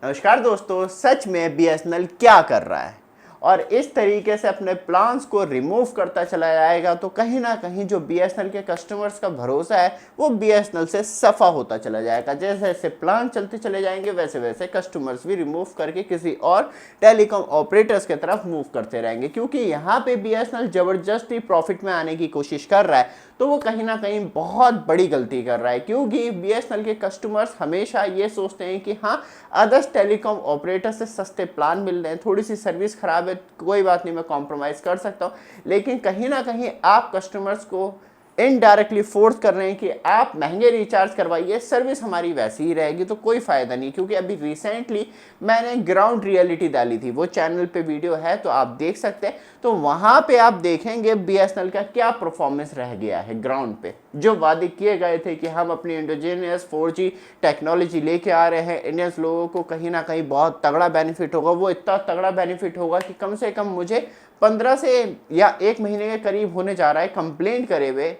नमस्कार दोस्तों, सच में बीएसएनएल क्या कर रहा है और इस तरीके से अपने प्लान्स को रिमूव करता चला जाएगा तो कहीं ना कहीं जो बीएसएनएल के कस्टमर्स का भरोसा है वो बीएसएनएल से सफ़ा होता चला जाएगा। जैसे जैसे प्लान चलते चले जाएंगे वैसे वैसे कस्टमर्स भी रिमूव करके किसी और टेलीकॉम ऑपरेटर्स की तरफ मूव करते रहेंगे, क्योंकि यहाँ पे बीएसएनएल ज़बरदस्ती प्रॉफिट में आने की कोशिश कर रहा है। तो वो कहीं ना कहीं बहुत बड़ी गलती कर रहा है, क्योंकि बीएसएनएल के कस्टमर्स हमेशा ये सोचते हैं कि हाँ, अदर्स टेलीकॉम ऑपरेटर से सस्ते प्लान मिल रहे हैं, थोड़ी सी सर्विस खराब है, कोई बात नहीं, मैं कॉम्प्रोमाइज़ कर सकता हूँ। लेकिन कहीं ना कहीं आप कस्टमर्स को इनडायरेक्टली फोर्स कर रहे हैं कि आप महंगे रिचार्ज करवाइए, सर्विस हमारी वैसी ही रहेगी, तो कोई फ़ायदा नहीं। क्योंकि अभी रिसेंटली मैंने ग्राउंड रियलिटी डाली थी, वो चैनल पे वीडियो है तो आप देख सकते हैं। तो वहाँ पे आप देखेंगे बीएसएनएल का क्या परफॉर्मेंस रह गया है ग्राउंड पे। जो वादे किए गए थे कि हम अपनी इंडोजेनियस 4G टेक्नोलॉजी लेके आ रहे हैं, इंडियंस लोगों को कहीं ना कहीं बहुत तगड़ा बेनिफिट होगा, वो इतना तगड़ा बेनिफिट होगा कि कम से कम मुझे 15 से या 1 महीने के करीब होने जा रहा है कंप्लेंट करे हुए।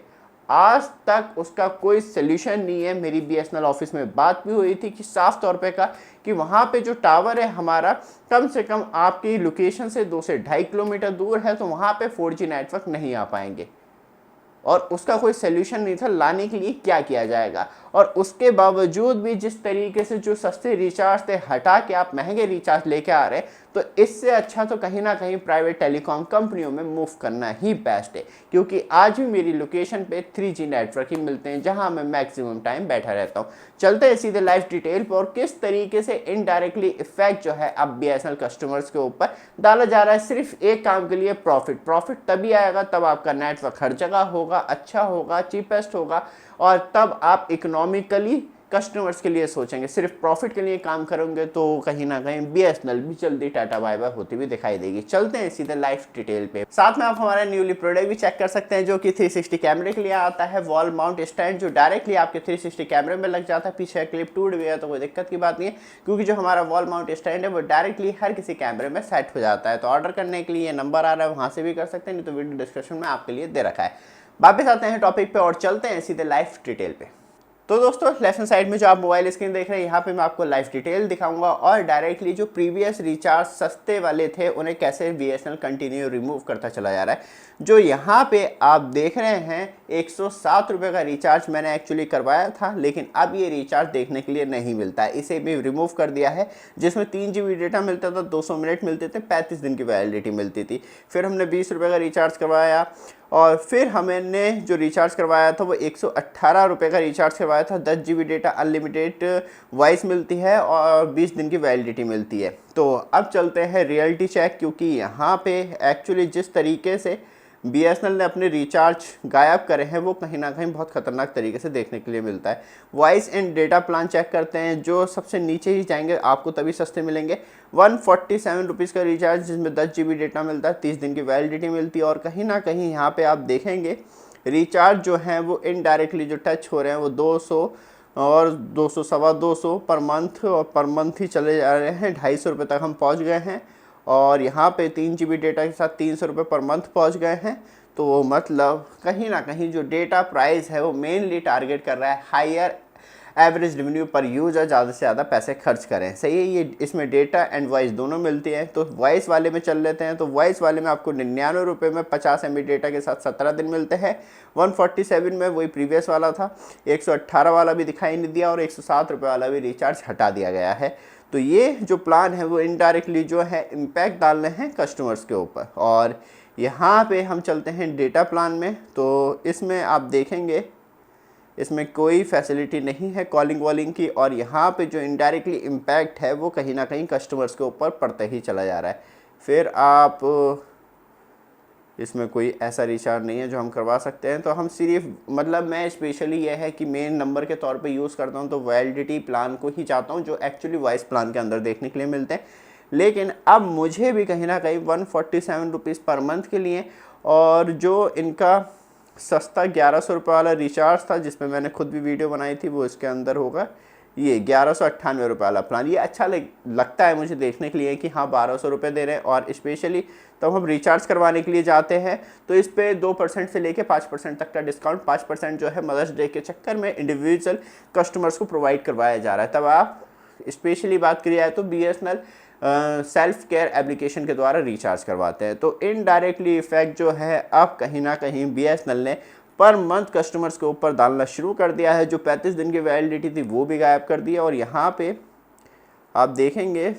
आज तक उसका कोई सोल्यूशन नहीं है। मेरी बीएसएनएल ऑफिस में बात भी हुई थी कि साफ तौर पे कहा कि वहाँ पे जो टावर है हमारा कम से कम आपकी लोकेशन से 2 से 2.5 किलोमीटर दूर है, तो वहाँ पे 4G नेटवर्क नहीं आ पाएंगे और उसका कोई सोल्यूशन नहीं था। लाने के लिए क्या किया जाएगा, और उसके बावजूद भी जिस तरीके से जो सस्ते रिचार्ज थे हटा के आप महंगे रिचार्ज लेके आ रहे हैं, तो इससे अच्छा तो कहीं ना कहीं प्राइवेट टेलीकॉम कंपनियों में मूव करना ही बेस्ट है। क्योंकि आज भी मेरी लोकेशन पे 3G नेटवर्क ही मिलते हैं जहां मैं मैक्सिमम टाइम बैठा रहता हूं। चलते हैं सीधे लाइव डिटेल पर और किस तरीके से इनडायरेक्टली इफेक्ट जो है अब बीएसएनएल कस्टमर्स के ऊपर डाला जा रहा है, सिर्फ एक काम के लिए, प्रॉफिट तभी आएगा तब आपका नेटवर्क हर जगह होगा, अच्छा होगा, चीपेस्ट होगा, और तब आप इकोनॉमिकली कस्टमर्स के लिए सोचेंगे। सिर्फ प्रॉफिट के लिए काम करेंगे तो कहीं ना कहीं बीएसएनएल भी जल्दी टाटा बाय बाय होती हुई दिखाई देगी। चलते हैं सीधे लाइव डिटेल पे। साथ में आप हमारा न्यूली प्रोडक्ट भी चेक कर सकते हैं जो कि 360 कैमरे के लिए आता है, वॉल माउंट स्टैंड, जो डायरेक्टली आपके 360 कैमरे में लग जाता है। पीछे क्लिप टूट गया तो कोई दिक्कत की बात नहीं है, क्योंकि जो हमारा वॉल माउंट स्टैंड है वो डायरेक्टली हर किसी कैमरे में सेट हो जाता है। तो ऑर्डर करने के लिए नंबर आ रहा है, वहाँ से भी कर सकते हैं, नहीं तो वीडियो डिस्क्रिप्शन में आपके लिए दे रखा है। वापस आते हैं टॉपिक पे और चलते हैं सीधे लाइव डिटेल पे। तो दोस्तों, लेफ्ट हैंड साइड में जो आप मोबाइल स्क्रीन देख रहे हैं, यहाँ पे मैं आपको लाइव डिटेल दिखाऊंगा और डायरेक्टली जो प्रीवियस रिचार्ज सस्ते वाले थे उन्हें कैसे बीएसएनएल कंटिन्यू रिमूव करता चला जा रहा है। जो यहाँ पे आप देख रहे हैं 107 रुपये का रिचार्ज मैंने एक्चुअली करवाया था, लेकिन अब ये रिचार्ज देखने के लिए नहीं मिलता है, इसे भी रिमूव कर दिया है। जिसमें 3 GB डेटा मिलता था, 200 मिनट मिलते थे, 35 दिन की वैलिडिटी मिलती थी। फिर हमने 20 रुपये का रिचार्ज करवाया और फिर हमने जो रिचार्ज करवाया था वो 118 रुपये का रिचार्ज करवाया था। 10 GB डेटा अनलिमिटेड वॉइस मिलती है और 20 दिन की वैलिडिटी मिलती है। तो अब चलते हैं रियलिटी चेक, क्योंकि यहाँ पे एक्चुअली जिस तरीके से बीएसएनएल ने अपने रिचार्ज गायब करे हैं वो कहीं ना कहीं बहुत खतरनाक तरीके से देखने के लिए मिलता है। Voice and data plan check करते हैं, जो सबसे नीचे ही जाएंगे आपको तभी सस्ते मिलेंगे। 147 रुपीज़ का रिचार्ज जिसमें 10 GB डेटा मिलता है, 30 दिन की वैलिडिटी मिलती है। और कहीं ना कहीं यहाँ पे आप देखेंगे रिचार्ज जो हैं वो इनडायरेक्टली जो टच हो रहे हैं वो 200 और 200, सवा 200 पर मंथ, और पर मंथ ही चले जा रहे हैं। 250 रुपये तक हम पहुँच गए हैं और यहाँ पे 3 GB डेटा के साथ 300 रुपये पर मंथ पहुँच गए हैं। तो मतलब कहीं ना कहीं जो डेटा प्राइस है वो मेनली टारगेट कर रहा है हायर एवरेज रेवेन्यू पर यूज़र, ज़्यादा से ज़्यादा पैसे खर्च करें। सही है, ये इसमें डेटा एंड वॉइस दोनों मिलती है। तो वॉइस वाले में चल लेते हैं। तो वॉइस वाले में आपको 99 रुपये में 50 MB डेटा के साथ 17 दिन मिलते हैं। 147 में वही प्रीवियस वाला था। 118 वाला भी दिखाई नहीं दिया और 107 रुपये वाला भी रिचार्ज हटा दिया गया है। तो ये जो प्लान है वो इनडायरेक्टली जो है इम्पैक्ट डाल रहे हैं कस्टमर्स के ऊपर। और यहाँ पे हम चलते हैं डेटा प्लान में। तो इसमें आप देखेंगे इसमें कोई फैसिलिटी नहीं है कॉलिंग वॉलिंग की, और यहाँ पे जो इनडायरेक्टली इम्पैक्ट है वो कहीं ना कहीं कस्टमर्स के ऊपर पड़ते ही चला जा रहा है। फिर आप इसमें कोई ऐसा रिचार्ज नहीं है जो हम करवा सकते हैं। तो हम सिर्फ मतलब मैं स्पेशली ये है कि मेन नंबर के तौर पे यूज़ करता हूँ, तो वैलिडिटी प्लान को ही चाहता हूँ जो एक्चुअली वॉइस प्लान के अंदर देखने के लिए मिलते हैं। लेकिन अब मुझे भी कहीं ना कहीं 147 रुपीज़ पर मंथ के लिए, और जो इनका सस्ता 1100 रुपये वाला रिचार्ज था जिसमें मैंने खुद भी वीडियो बनाई थी, वो इसके अंदर होगा। ये 1198 रुपये वाला प्लान, ये अच्छा लगता है मुझे देखने के लिए कि हाँ 1200 रुपये दे रहे हैं। और स्पेशली तब हम रिचार्ज करवाने के लिए जाते हैं तो इस पर 2% से लेके 5% तक का डिस्काउंट, 5% जो है मदर्स डे के चक्कर में इंडिविजुअल कस्टमर्स को प्रोवाइड करवाया जा रहा है। तब आप स्पेशली बात करी जाए तो BSNL सेल्फ केयर एप्लीकेशन के द्वारा रिचार्ज करवाते हैं। तो इनडायरेक्टली इफेक्ट जो है अब कहीं ना कहीं BSNL ने पर मंथ कस्टमर्स के ऊपर डालना शुरू कर दिया है। जो 35 दिन की वैलिडिटी थी वो भी गायब कर दी है। और यहाँ पे आप देखेंगे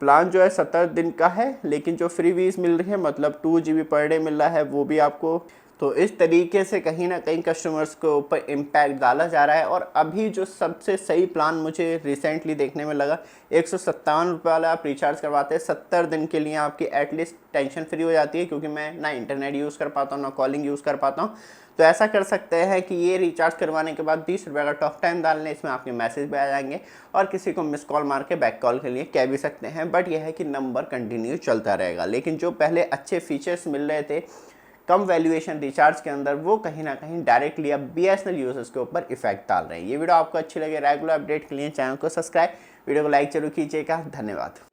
प्लान जो है 70 दिन का है, लेकिन जो फ्रीबीज मिल रही है मतलब 2 GB पर डे मिल रहा है वो भी आपको। तो इस तरीके से कहीं ना कहीं कस्टमर्स के ऊपर इम्पैक्ट डाला जा रहा है। और अभी जो सबसे सही प्लान मुझे रिसेंटली देखने में लगा, 157 रुपये वाला आप रिचार्ज करवाते हैं 70 दिन के लिए, आपकी एटलीस्ट टेंशन फ्री हो जाती है। क्योंकि मैं ना इंटरनेट यूज़ कर पाता हूँ ना कॉलिंग यूज़ कर पाता हूँ। तो ऐसा कर सकते हैं कि ये रिचार्ज करवाने के बाद 20 रुपये का टॉक टाइम डाल लें, इसमें आपके मैसेज भी आ जाएंगे और किसी को मिस कॉल मार के बैक कॉल के लिए कह भी सकते हैं। बट यह है कि नंबर कंटिन्यू चलता रहेगा। लेकिन जो पहले अच्छे फीचर्स मिल रहे थे कम वैल्यूएशन रिचार्ज के अंदर, वो कहीं ना कहीं डायरेक्टली अब BSNL यूजर्स के ऊपर इफेक्ट डाल रहे हैं। ये वीडियो आपको अच्छी लगे, रेगुलर अपडेट के लिए चैनल को सब्सक्राइब, वीडियो को लाइक जरूर कीजिएगा। धन्यवाद।